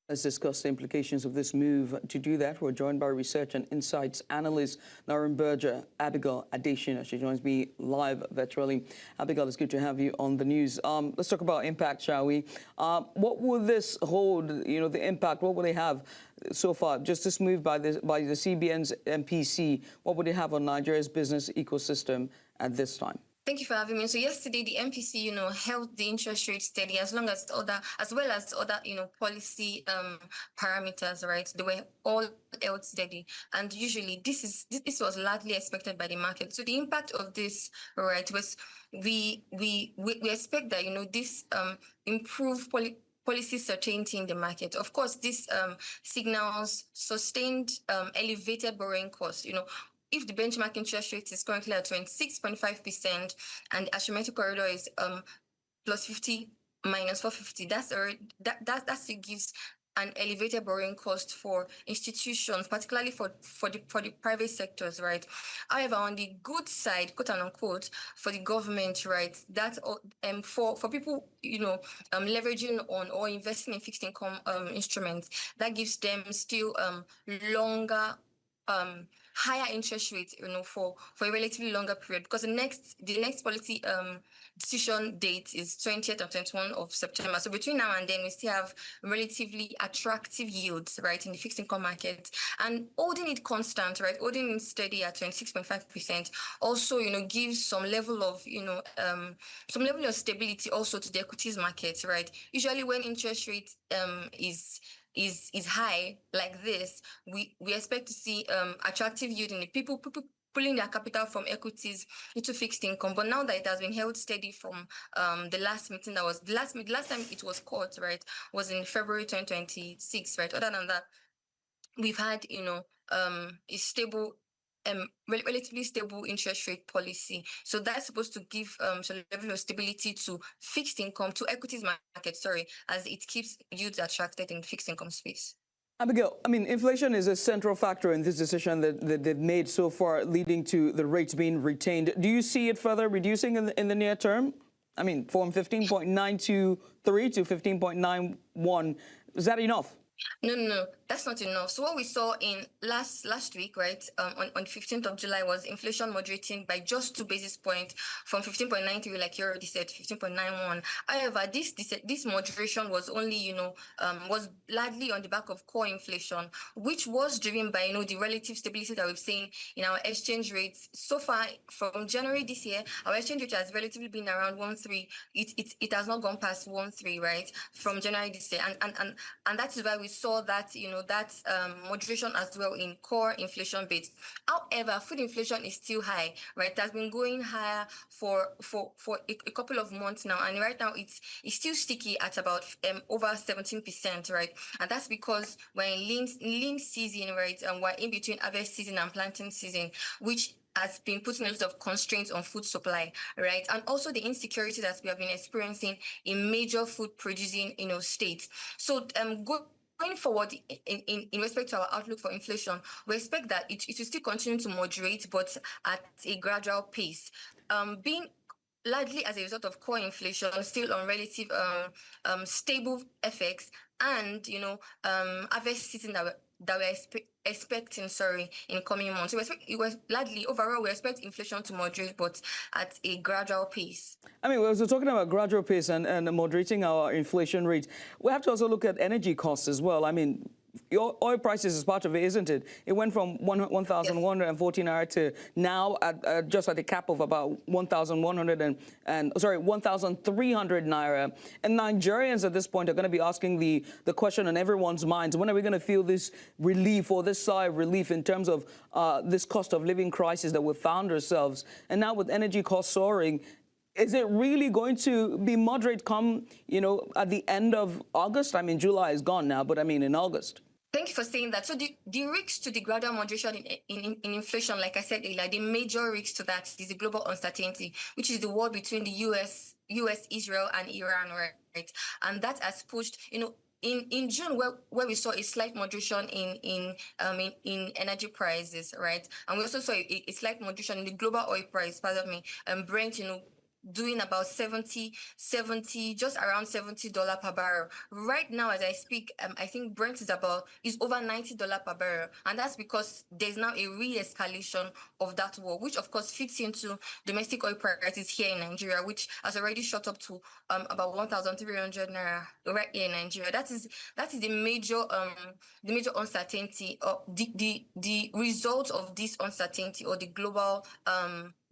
Let's discuss the implications of this move. To do that, we're joined by Research and Insights Analyst Norrenberger, Abigael Adesina. She joins me live virtually. Abigael, it's good to have you on the news. Let's talk about impact, shall we? What will this hold, the impact, what will they have so far? Just this move by the CBN's MPC, what would it have on Nigeria's business ecosystem at this time? Thank you for having me. So yesterday, the MPC, held the interest rate steady as well as other, policy parameters, right? They were all held steady, and usually this was largely expected by the market. So the impact of this, right, was we expect that this improved policy certainty in the market. Of course, this signals sustained elevated borrowing costs. If the benchmark interest rate is currently at 26.5% and the asymmetric corridor is plus 50 minus 450, that still gives an elevated borrowing cost for institutions, particularly for the private sectors, right? However, on the good side, quote unquote, for the government, right, that for people, leveraging on or investing in fixed income instruments, that gives them still longer higher interest rates, for a relatively longer period, because the next policy decision date is 20th or 21 of September. So between now and then, we still have relatively attractive yields, right, in the fixed income market, and holding it constant, right, holding it steady at 26.5%, also, gives some level of stability also to the equities market, right? Usually, when interest rate is high like this, we expect to see attractive yield in the people pulling their capital from equities into fixed income. But now that it has been held steady from the last meeting, that was the last time it was caught, right, was in February 2026, right? Other than that, we've had a stable, relatively stable interest rate policy. So that's supposed to give some level of stability to fixed income, to equities market, as it keeps yields attracted in fixed income space. Abigail, inflation is a central factor in this decision that they've made so far, leading to the rates being retained. Do you see it further reducing in the near term? From 15.923 to 15.91, is that enough? No, that's not enough. So what we saw in last week, right, on 15th of July, was inflation moderating by just 2 basis points from 15.93, like you already said, 15.91. However, this moderation was only, was largely on the back of core inflation, which was driven by, the relative stability that we've seen in our exchange rates. So far, from January this year, our exchange rate has relatively been around 1.3. It has not gone past 1.3, right, from January this year, and that is why we saw that moderation as well in core inflation base. However, food inflation is still high, right? It has been going higher for a couple of months now, and right now it's still sticky at about over 17%, right? And that's because we're in lean season, right? And we're in between harvest season and planting season, which has been putting a lot of constraints on food supply, right? And also the insecurity that we have been experiencing in major food producing, states. So going forward, in respect to our outlook for inflation, we expect that it will still continue to moderate, but at a gradual pace, being largely as a result of core inflation still on relative stable effects, and harvest season that we're expecting, in coming months. So overall, we expect inflation to moderate, but at a gradual pace. We're talking about gradual pace and moderating our inflation rate. We have to also look at energy costs as well. Your oil prices is part of it, isn't it? It went from 1,114 naira to now at just at the cap of about 1,300 naira. And Nigerians at this point are going to be asking the question on everyone's minds: when are we going to feel this relief, or this sigh of relief, in terms of this cost of living crisis that we've found ourselves? And now with energy costs soaring, is it really going to be moderate come, at the end of August? July is gone now, but in August. Thank you for saying that. So the risks to the gradual moderation in inflation, like I said earlier, the major risk to that is the global uncertainty, which is the war between the US, Israel, and Iran, right? And that has pushed, in June, where we saw a slight moderation in energy prices, right? And we also saw a slight moderation in the global oil price, Brent, doing about 70, just around $70 per barrel. Right now, as I speak, I think Brent is over $90 per barrel. And that's because there's now a re-escalation of that war, which of course fits into domestic oil prices here in Nigeria, which has already shot up to about 1,300 naira right here in Nigeria. That is the major uncertainty, or the result of this uncertainty, or the global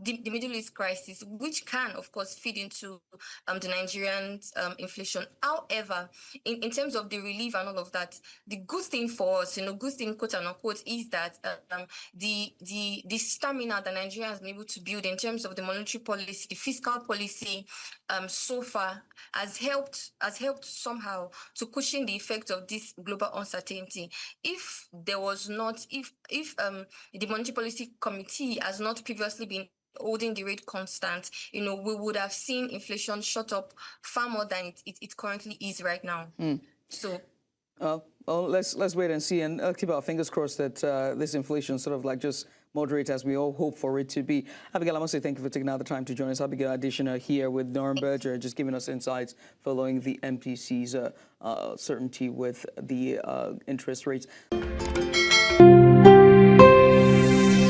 the Middle East crisis, which can, of course, feed into the Nigerian inflation. However, in terms of the relief and all of that, the good thing for us, good thing, quote unquote, is that the stamina that Nigeria has been able to build in terms of the monetary policy, the fiscal policy, so far has helped somehow to cushion the effect of this global uncertainty. If there was not, if the Monetary Policy Committee has not previously been holding the rate constant, we would have seen inflation shot up far more than it currently is right now. So. Well, let's wait and see, and keep our fingers crossed that this inflation sort of like just moderate as we all hope for it to be. Abigail, I must say thank you for taking out the time to join us. Abigail Adesina here with Norrenberger, just giving us insights following the MPC's certainty with the interest rates.